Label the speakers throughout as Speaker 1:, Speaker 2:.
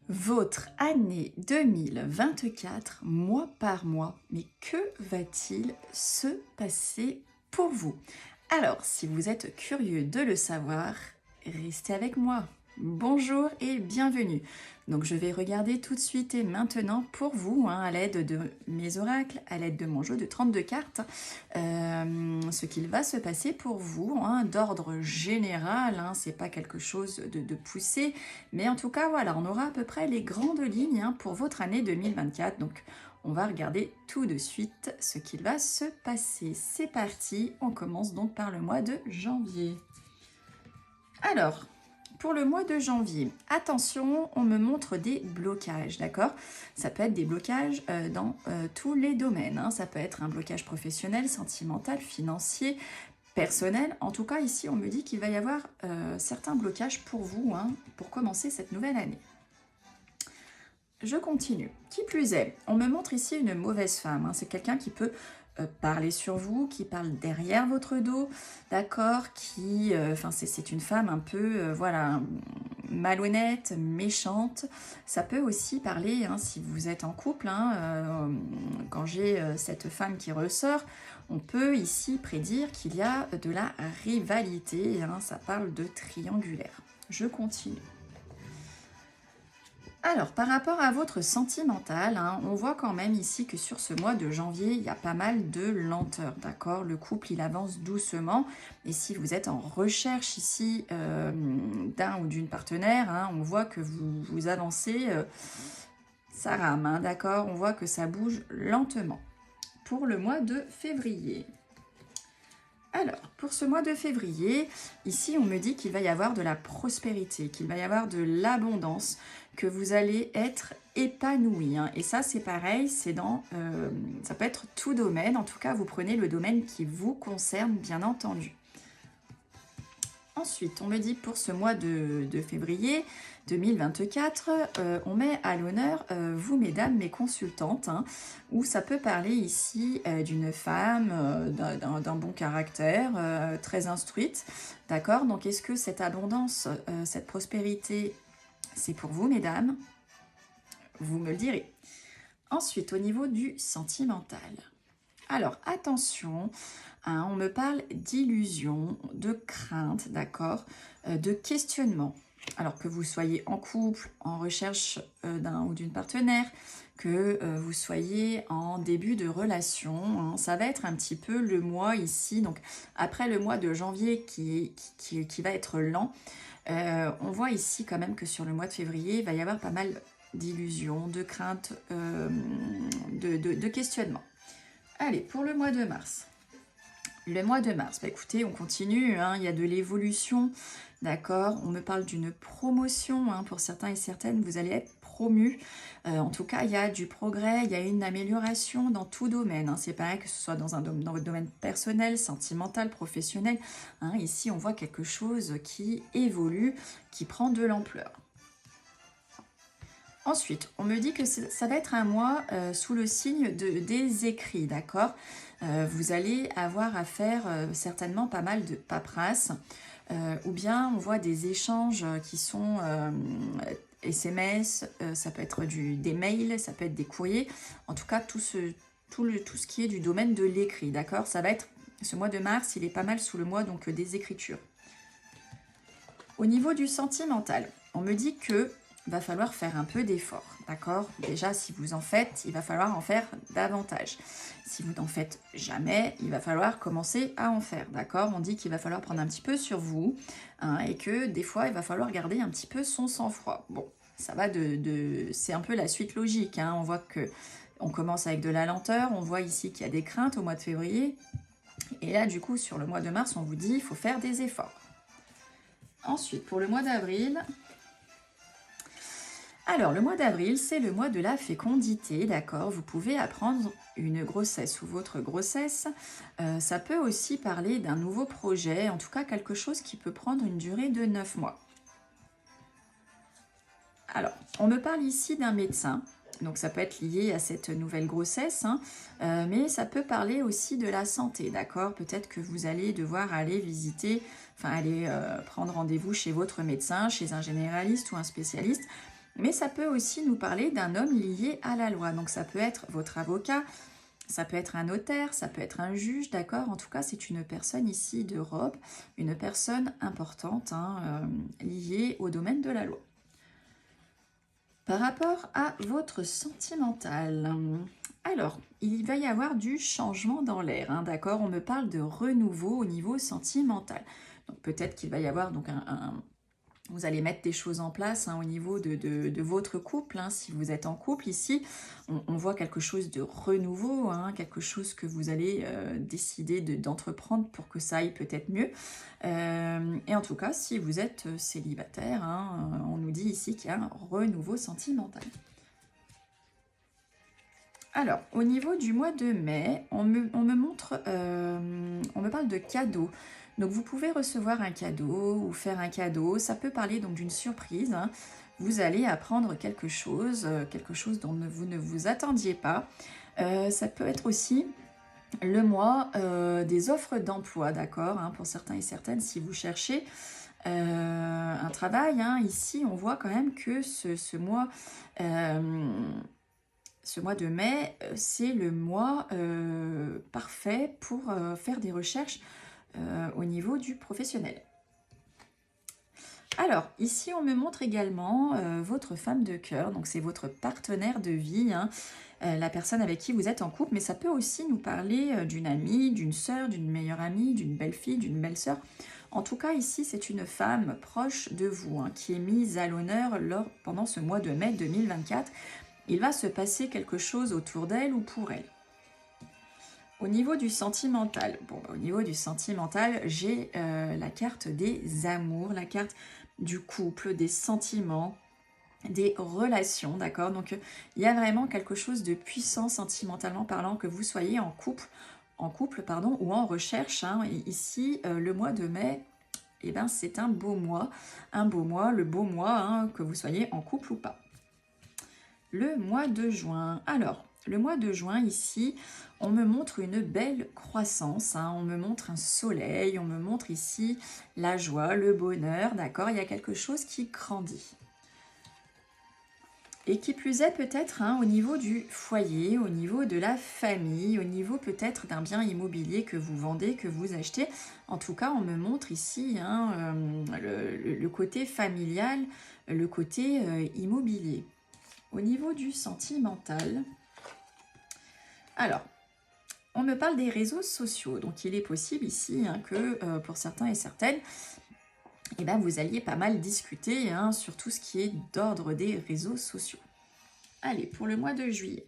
Speaker 1: Votre année 2024, mois par mois, mais que va-t-il se passer pour vous? Alors, si vous êtes curieux de le savoir, restez avec moi. Bonjour et bienvenue. Donc je vais regarder tout de suite et maintenant pour vous, à l'aide de mes oracles, à l'aide de mon jeu de 32 cartes, ce qu'il va se passer pour vous, d'ordre général, c'est pas quelque chose de poussé, mais en tout cas voilà, on aura à peu près les grandes lignes pour votre année 2024, donc on va regarder tout de suite ce qu'il va se passer. C'est parti, on commence donc par le mois de janvier. Alors, pour le mois de janvier, attention, on me montre des blocages, d'accord? Ça peut être des blocages dans tous les domaines. Ça peut être un blocage professionnel, sentimental, financier, personnel. En tout cas, ici, on me dit qu'il va y avoir certains blocages pour vous, pour commencer cette nouvelle année. Je continue. Qui plus est, on me montre ici une mauvaise femme. C'est quelqu'un qui peut parler sur vous, qui parle derrière votre dos, d'accord, c'est une femme un peu, voilà, malhonnête, méchante. Ça peut aussi parler, si vous êtes en couple, quand j'ai cette femme qui ressort, on peut ici prédire qu'il y a de la rivalité, ça parle de triangulaire. Je continue. Alors, par rapport à votre sentimental, on voit quand même ici que sur ce mois de janvier, il y a pas mal de lenteur, d'accord? Le couple, il avance doucement. Et si vous êtes en recherche ici d'un ou d'une partenaire, on voit que vous avancez, ça rame, d'accord? On voit que ça bouge lentement. Pour le mois de février. Alors, pour ce mois de février, ici, on me dit qu'il va y avoir de la prospérité, qu'il va y avoir de l'abondance, que vous allez être épanoui. Et ça, c'est pareil, ça peut être tout domaine. En tout cas, vous prenez le domaine qui vous concerne, bien entendu. Ensuite, on me dit pour ce mois de février 2024, on met à l'honneur vous, mesdames, mes consultantes, où ça peut parler ici d'une femme, d'un bon caractère, très instruite, d'accord? Donc, est-ce que cette abondance, cette prospérité, c'est pour vous, mesdames? Vous me le direz. Ensuite, au niveau du sentimental. Alors, attention, on me parle d'illusion, de crainte, d'accord, de questionnement. Alors que vous soyez en couple, en recherche d'un ou d'une partenaire, que vous soyez en début de relation, ça va être un petit peu le mois ici. Donc, après le mois de janvier qui va être lent, on voit ici quand même que sur le mois de février, il va y avoir pas mal d'illusions, de craintes, de questionnement. Allez, pour le mois de mars. Le mois de mars, écoutez, on continue, il y a de l'évolution, d'accord? On me parle d'une promotion, pour certains et certaines, vous allez être promus. En tout cas, il y a du progrès, il y a une amélioration dans tout domaine. C'est pareil que ce soit dans votre domaine personnel, sentimental, professionnel. Ici, on voit quelque chose qui évolue, qui prend de l'ampleur. Ensuite, on me dit que ça va être un mois sous le signe des écrits, d'accord? Vous allez avoir à faire certainement pas mal de paperasse, ou bien on voit des échanges qui sont SMS, ça peut être des mails, ça peut être des courriers, en tout cas tout ce qui est du domaine de l'écrit, d'accord? Ça va être, ce mois de mars, il est pas mal sous le mois donc des écritures. Au niveau du sentimental, on me dit que va falloir faire un peu d'effort, d'accord? Déjà, si vous en faites, il va falloir en faire davantage. Si vous n'en faites jamais, il va falloir commencer à en faire, d'accord? On dit qu'il va falloir prendre un petit peu sur vous, et que des fois, il va falloir garder un petit peu son sang-froid. Bon, ça va c'est un peu la suite logique, on voit que on commence avec de la lenteur, on voit ici qu'il y a des craintes au mois de février, et là, du coup, sur le mois de mars, on vous dit qu'il faut faire des efforts. Ensuite, pour le mois d'avril... Alors, le mois d'avril, c'est le mois de la fécondité, d'accord? Vous pouvez apprendre une grossesse ou votre grossesse. Ça peut aussi parler d'un nouveau projet, en tout cas quelque chose qui peut prendre une durée de 9 mois. Alors, on me parle ici d'un médecin, donc ça peut être lié à cette nouvelle grossesse, mais ça peut parler aussi de la santé, d'accord? Peut-être que vous allez devoir aller visiter, aller prendre rendez-vous chez votre médecin, chez un généraliste ou un spécialiste, mais ça peut aussi nous parler d'un homme lié à la loi. Donc ça peut être votre avocat, ça peut être un notaire, ça peut être un juge, d'accord? En tout cas, c'est une personne ici d'Europe, une personne importante, hein, liée au domaine de la loi. Par rapport à votre sentimental, alors, il va y avoir du changement dans l'air, hein, d'accord? On me parle de renouveau au niveau sentimental. Donc peut-être qu'il va y avoir donc vous allez mettre des choses en place, hein, au niveau de votre couple, hein, si vous êtes en couple ici. On voit quelque chose de renouveau, hein, quelque chose que vous allez décider d'entreprendre pour que ça aille peut-être mieux. Et en tout cas, si vous êtes célibataire, hein, on nous dit ici qu'il y a un renouveau sentimental. Alors, au niveau du mois de mai, on me montre, on me parle de cadeaux. Donc, vous pouvez recevoir un cadeau ou faire un cadeau. Ça peut parler donc d'une surprise, hein. Vous allez apprendre quelque chose dont vous ne vous attendiez pas. Ça peut être aussi le mois des offres d'emploi, d'accord, hein, pour certains et certaines, si vous cherchez un travail, hein, ici, on voit quand même que ce mois... ce mois de mai, c'est le mois parfait pour faire des recherches au niveau du professionnel. Alors, ici, on me montre également votre femme de cœur, donc c'est votre partenaire de vie, hein, la personne avec qui vous êtes en couple, mais ça peut aussi nous parler d'une amie, d'une sœur, d'une meilleure amie, d'une belle-fille, d'une belle-sœur. En tout cas, ici, c'est une femme proche de vous, hein, qui est mise à l'honneur pendant ce mois de mai 2024. Il va se passer quelque chose autour d'elle ou pour elle. Au niveau du sentimental, au niveau du sentimental, j'ai la carte des amours, la carte du couple, des sentiments, des relations, d'accord? Donc, il y a vraiment quelque chose de puissant sentimentalement parlant, que vous soyez en couple, pardon, ou en recherche, hein. Et ici, le mois de mai, eh ben, c'est un beau mois, le beau mois, hein, que vous soyez en couple ou pas. Le mois de juin. Alors, le mois de juin, ici, on me montre une belle croissance, hein, on me montre un soleil, on me montre ici la joie, le bonheur, d'accord? Il y a quelque chose qui grandit. Et qui plus est peut-être, hein, au niveau du foyer, au niveau de la famille, au niveau peut-être d'un bien immobilier que vous vendez, que vous achetez. En tout cas, on me montre ici, hein, le côté familial, le côté immobilier. Au niveau du sentimental, alors, on me parle des réseaux sociaux. Donc, il est possible ici, hein, que pour certains et certaines, eh ben, vous alliez pas mal discuter, hein, sur tout ce qui est d'ordre des réseaux sociaux. Allez, pour le mois de juillet.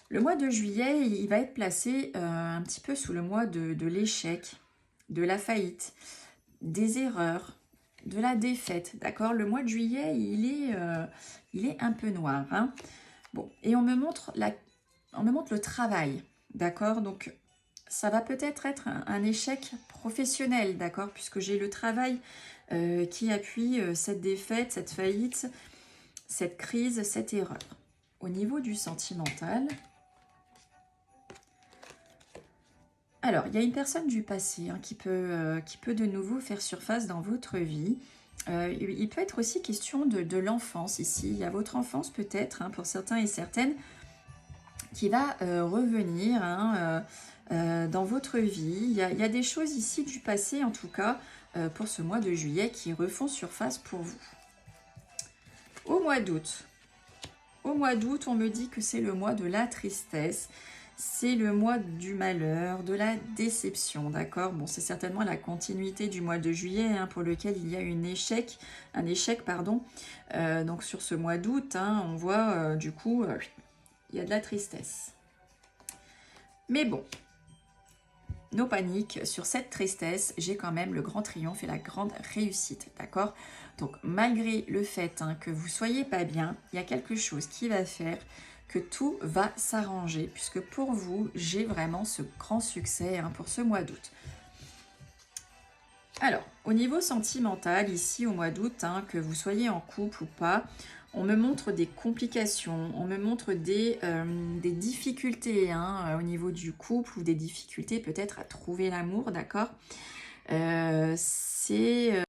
Speaker 1: Le mois de juillet, il va être placé un petit peu sous le mois de l'échec, de la faillite, des erreurs, de la défaite, d'accord? Le mois de juillet, il est un peu noir, hein. Bon, et on me montre le travail, d'accord? Donc, ça va peut-être être un échec professionnel, d'accord? Puisque j'ai le travail qui appuie cette défaite, cette faillite, cette crise, cette erreur. Au niveau du sentimental, alors, il y a une personne du passé, hein, qui peut de nouveau faire surface dans votre vie. Il peut être aussi question de l'enfance ici. Il y a votre enfance peut-être, hein, pour certains et certaines, qui va revenir, hein, dans votre vie. Il y a des choses ici du passé, en tout cas, pour ce mois de juillet, qui refont surface pour vous. Au mois d'août, on me dit que c'est le mois de la tristesse. C'est le mois du malheur, de la déception, d'accord? Bon, c'est certainement la continuité du mois de juillet, hein, pour lequel il y a un échec, pardon. Donc sur ce mois d'août, hein, on voit du coup, il y a de la tristesse. Mais bon, no panique, sur cette tristesse, j'ai quand même le grand triomphe et la grande réussite, d'accord? Donc malgré le fait, hein, que vous soyez pas bien, il y a quelque chose qui va faire que tout va s'arranger, puisque pour vous, j'ai vraiment ce grand succès, hein, pour ce mois d'août. Alors, au niveau sentimental, ici au mois d'août, hein, que vous soyez en couple ou pas, on me montre des complications, on me montre des difficultés, hein, au niveau du couple, ou des difficultés peut-être à trouver l'amour, d'accord? C'est